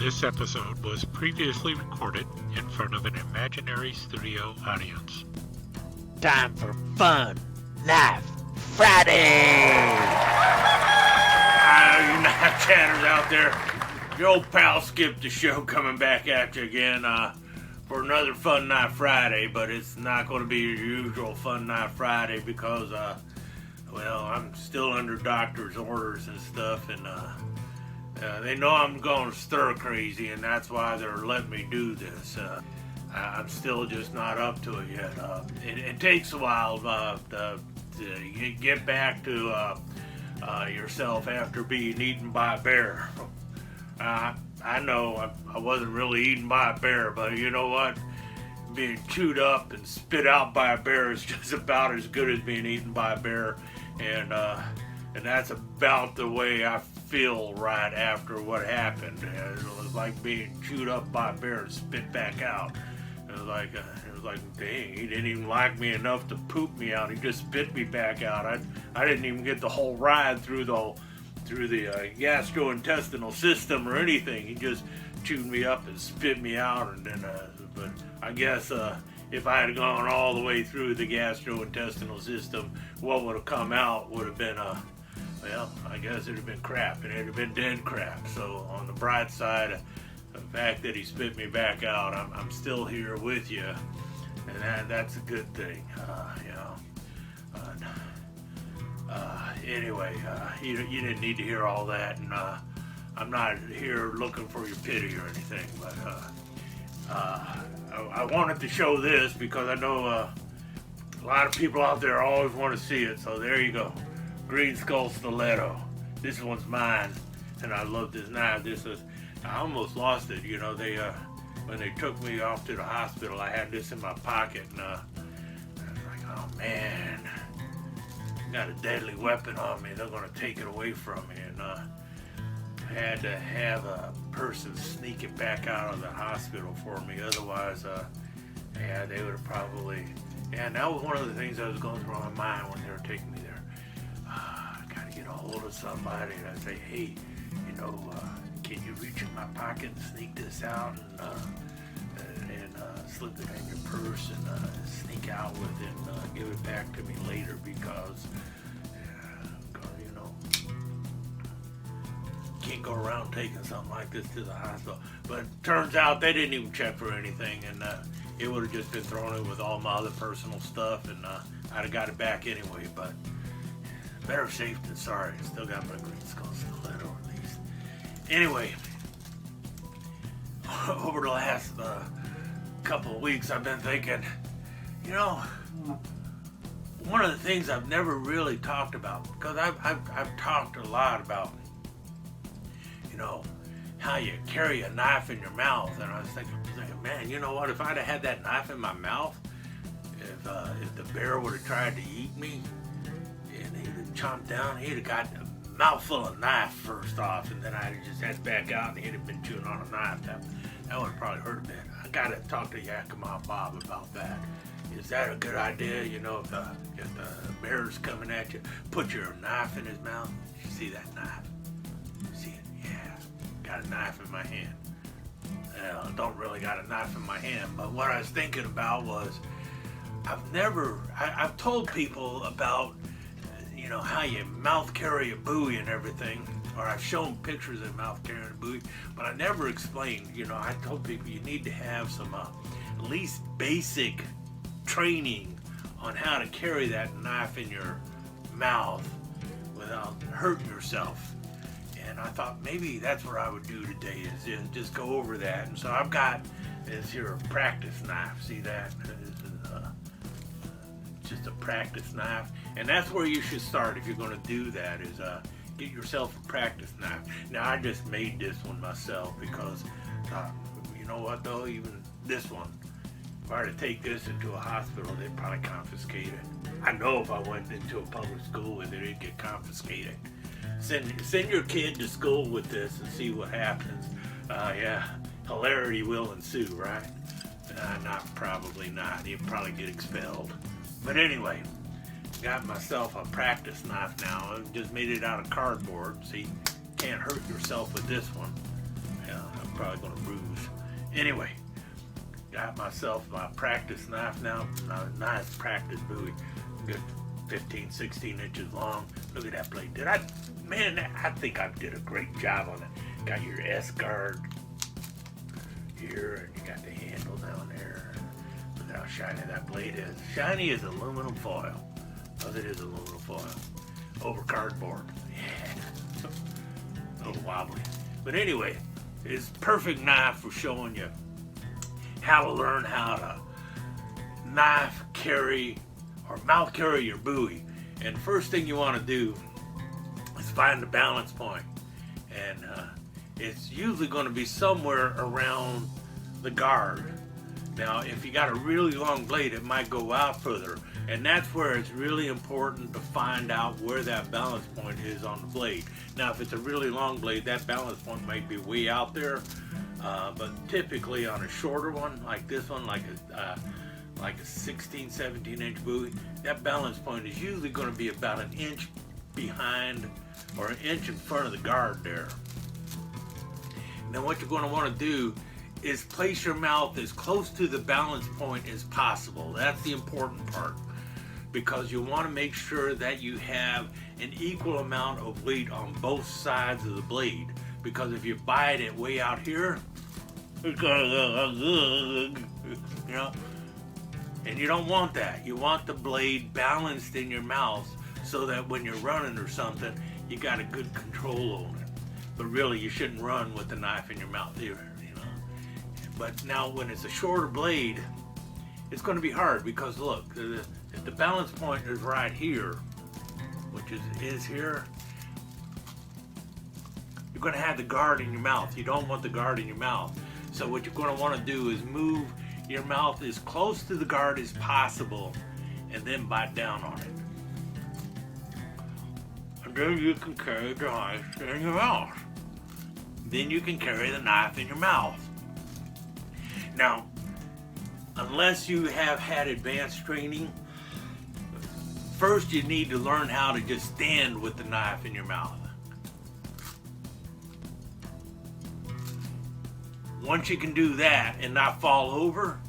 This episode was previously recorded in front of an imaginary studio audience. Time for Fun Knife Friday! You knife chatters out there. Your old pal Skip DeSheau coming back at you again for another Fun Knife Friday, but it's not going to be your usual Fun Knife Friday because, I'm still under doctor's orders and stuff, and they know I'm going stir crazy, and that's why they're letting me do this. I'm still just not up to it yet. It takes a while to get back to yourself after being eaten by a bear. I know I wasn't really eaten by a bear, but you know what? Being chewed up and spit out by a bear is just about as good as being eaten by a bear, and that's about the way I feel right after what happened. It was like being chewed up by a bear and spit back out. It was like, dang, he didn't even like me enough to poop me out. He just spit me back out. I didn't even get the whole ride through the gastrointestinal system or anything. He just chewed me up and spit me out, and then, but I guess if I had gone all the way through the gastrointestinal system, what would have come out would have been I guess it'd have been crap, and it'd have been dead crap. So on the bright side, the fact that he spit me back out, I'm still here with you, and that's a good thing, Anyway, you didn't need to hear all that, and I'm not here looking for your pity or anything, but I wanted to show this because I know a lot of people out there always want to see it, so there you go. Green Skull Stiletto. This one's mine, and I love this knife. I almost lost it, they when they took me off to the hospital, I had this in my pocket, and I was like, oh man, I got a deadly weapon on me. They're gonna take it away from me, and I had to have a person sneak it back out of the hospital for me. Otherwise, they would have probably. And that was one of the things that was going through my mind when they were taking me there. I gotta get a hold of somebody, and I'd say, hey, can you reach in my pocket and sneak this out and slip it in your purse and sneak out with it and give it back to me later because can't go around taking something like this to the hospital. But it turns out they didn't even check for anything, and it would have just been thrown in with all my other personal stuff, and I'd have got it back anyway. But better safe than sorry. Still got my Green Skull Stiletto at least. Anyway, over the last couple of weeks, I've been thinking, one of the things I've never really talked about, because I've talked a lot about, how you carry a knife in your mouth, and I was thinking, man, you know what? If I'd have had that knife in my mouth, if the bear would have tried to eat me, and he'd have chomped down, he'd have got a mouthful of knife first off, and then I'd have just had back out, and he'd have been chewing on a knife. That would have probably hurt a bit. I gotta talk to Yakima Bob about that. Is that a good idea? If the bear's coming at you, put your knife in his mouth. You see that knife? See it? Yeah. Got a knife in my hand. Well, I don't really got a knife in my hand, but what I was thinking about was I've told people about, how you mouth carry a buoy and everything, or I've shown pictures of mouth carrying a buoy, but I never explained, I told people you need to have some at least basic training on how to carry that knife in your mouth without hurting yourself. And I thought maybe that's what I would do today is just go over that. And so I've got this here practice knife. See that? This is just a practice knife. And that's where you should start if you're going to do that is get yourself a practice knife. Now I just made this one myself because you know what though, even this one, if I were to take this into a hospital, they'd probably confiscate it. I know if I went into a public school with it, it'd get confiscated. Send your kid to school with this and see what happens. Hilarity will ensue, right? Probably not. He'll probably get expelled. But anyway, got myself a practice knife now. I just made it out of cardboard, so you can't hurt yourself with this one. probably gonna bruise. Anyway, got myself my practice knife now. Nice practice Bowie. Good 15, 16 inches long. Look at that blade. Man, I think I did a great job on it. Got your S-guard here, and you got the handle down there. Look at how shiny that blade is. Shiny as aluminum foil. Oh, it is aluminum foil. Over cardboard. Yeah. A little wobbly. But anyway, it's perfect knife for showing you how to learn how to knife carry or mouth carry your buoy. And first thing you want to do is find the balance point. And it's usually going to be somewhere around the guard. Now, if you got a really long blade, it might go out further. And that's where it's really important to find out where that balance point is on the blade. Now, if it's a really long blade, that balance point might be way out there. But typically on a shorter one, like this one, like a 16, 17 inch buoy, that balance point is usually going to be about an inch behind or an inch in front of the guard there. Now what you're going to want to do is place your mouth as close to the balance point as possible. That's the important part, because you want to make sure that you have an equal amount of weight on both sides of the blade, because if you bite it way out here, it's gonna go, you know, and you don't want that. You want the blade balanced in your mouth so that when you're running or something, you got a good control on it. But really, you shouldn't run with the knife in your mouth either, you know. But now when it's a shorter blade, it's going to be hard, because look, if the balance point is right here, which is here, you're going to have the guard in your mouth. You don't want the guard in your mouth. So what you're going to want to do is move your mouth as close to the guard as possible, and then bite down on it. And then you can carry the knife in your mouth. Then you can carry the knife in your mouth. Now, unless you have had advanced training, first you need to learn how to just stand with the knife in your mouth. Once you can do that and not fall over,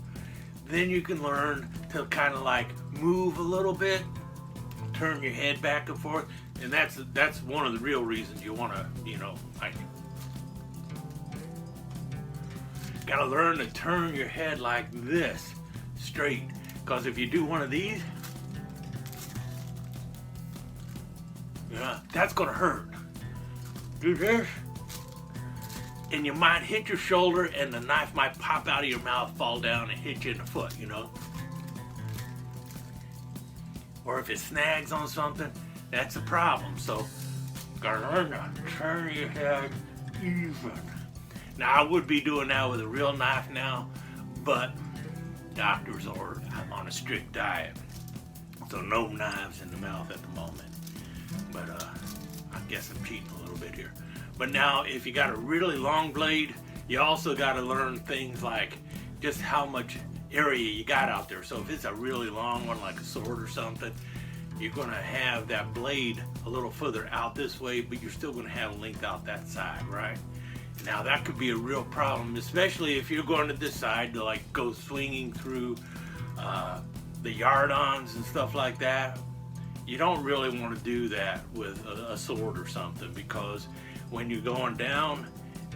then you can learn to kind of like move a little bit, turn your head back and forth, and that's one of the real reasons you want to, you know, like, gotta learn to turn your head like this, straight, because if you do one of these, yeah, that's gonna hurt. Do this, and you might hit your shoulder, and the knife might pop out of your mouth, fall down, and hit you in the foot, you know. Or if it snags on something, that's a problem. So, gotta learn to turn your head even. Now, I would be doing that with a real knife now, but doctor's ordered. I'm on a strict diet, so no knives in the mouth at the moment. But I guess I'm cheating a little bit here. But now, if you got a really long blade, you also got to learn things like just how much area you got out there. So if it's a really long one, like a sword or something, you're going to have that blade a little further out this way, but you're still going to have length out that side, right? Now that could be a real problem, especially if you're going to decide to like go swinging through the yard-ons and stuff like that. You don't really want to do that with a sword or something, because when you're going down,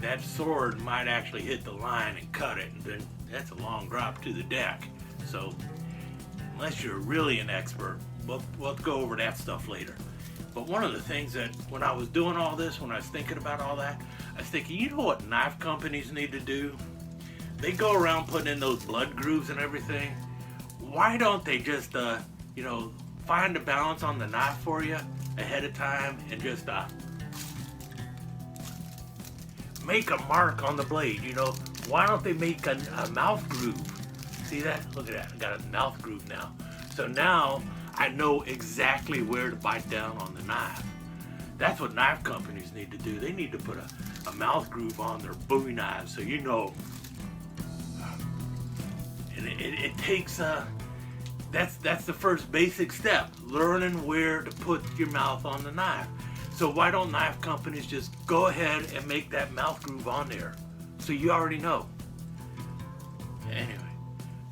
that sword might actually hit the line and cut it, and then that's a long drop to the deck. So unless you're really an expert, we'll go over that stuff later. But one of the things that when I was doing all this, when I was thinking about all that, I was thinking, you know what knife companies need to do? They go around putting in those blood grooves and everything. Why don't they just, you know, find a balance on the knife for you ahead of time and just make a mark on the blade? You know, why don't they make a mouth groove? See that? Look at that. I got a mouth groove now. So now I know exactly where to bite down on the knife. That's what knife companies need to do. They need to put a mouth groove on their Bowie knives, so you know. And it takes that's the first basic step, learning where to put your mouth on the knife. So why don't knife companies just go ahead and make that mouth groove on there? so you already know. Anyway,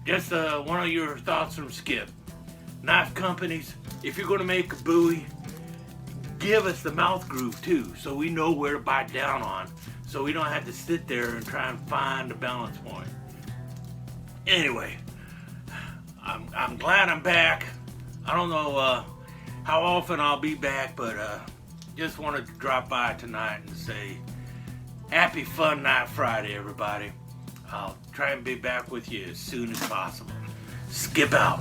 just one of your thoughts from Skip. Knife companies, if you're going to make a buoy, give us the mouth groove too, so we know where to bite down on, so we don't have to sit there and try and find a balance point. Anyway, I'm glad I'm back. I don't know how often I'll be back, but just wanted to drop by tonight and say happy Fun Night Friday, everybody. I'll try and be back with you as soon as possible. Skip out.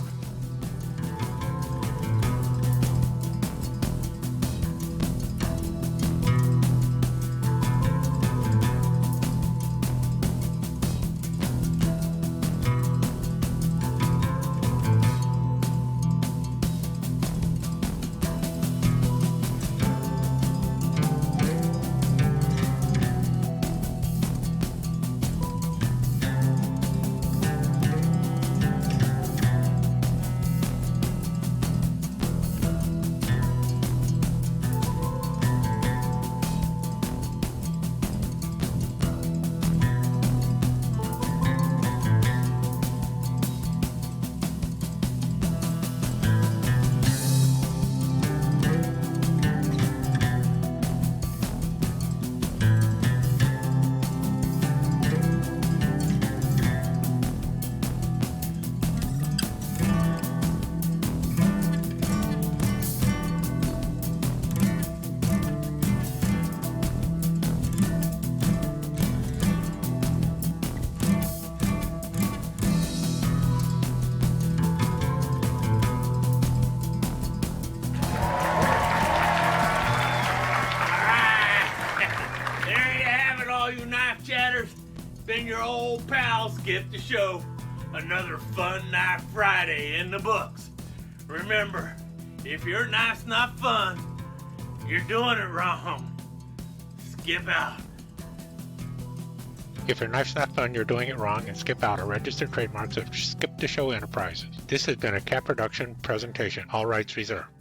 Been your old pal Skip DeSheau. Another Fun Night Friday in the books. Remember, if your night's not fun, you're doing it wrong. Skip out. If your knife's not fun, you're doing it wrong, and Skip out are registered trademarks of Skip DeSheau Enterprises. This has been a Cat Production presentation. All rights reserved.